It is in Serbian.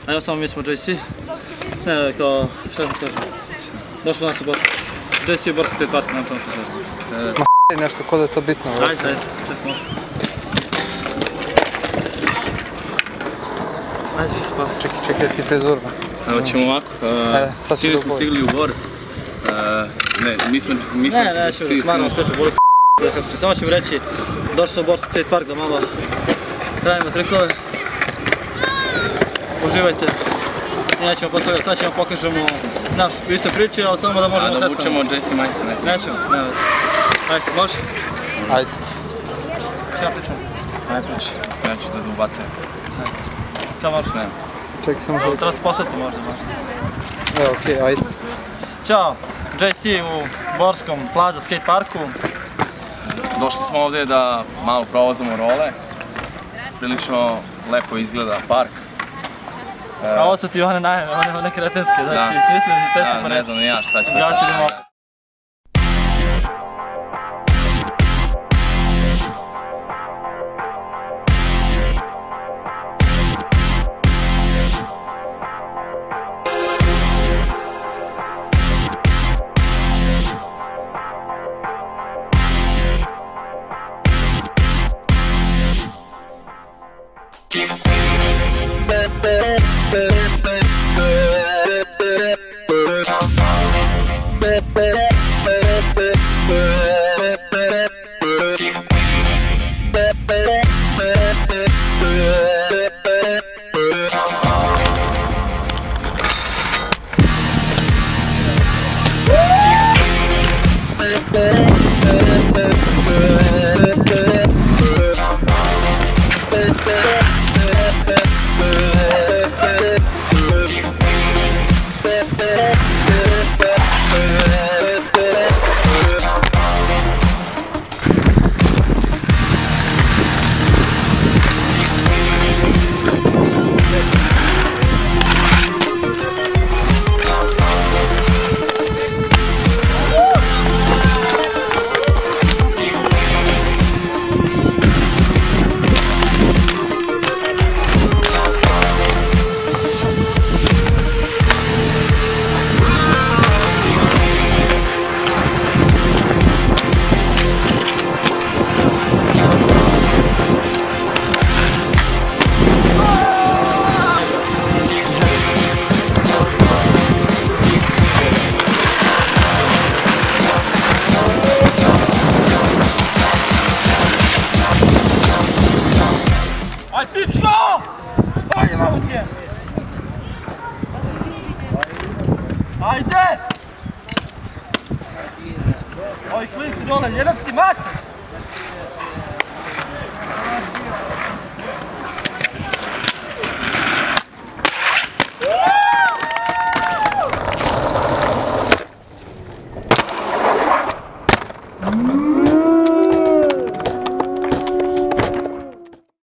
A ja samo mi smo JC. Ne, kao, šta da kažem? Došlo nas u Borsku. JC je u Borsku skate parku, nema tamo što kažem. Ma s***i nešto, ko da je to bitno. Ajde, čekaj, može. Ajde, hvala. Čekaj ti frizuru. Evo ćemo ovako, svi smo stigli u Bor. Ne, mi smo... Ne, neću, smarno sve ću boli samo ću mi reći, došli smo u Borski skate park da malo pravimo trikove. Uživajte. I nećemo posle toga, sad ćemo pokažemo našu istu priču, ali samo da možemo sestano. Da vučemo JC majice neko. Nećemo, nema veze. Ajde, može? Ajde. Šta ja pričam? Ajde priči, ja ću da ubacam. Kamo? Se smijem. Čekaj, samo što... Treba se poslati možda. Evo, okej, ajde. Ćao, JC u Borskom Plaza skate parku. Došli smo ovdje da malo provozamo role. Prilično lepo izgleda park. A ovo su ti one najave, one kretenske, znači smislim i peci pa ne znam ni ja šta će da kažem. Ajde! Ovi klinci dole, jebem ti mater!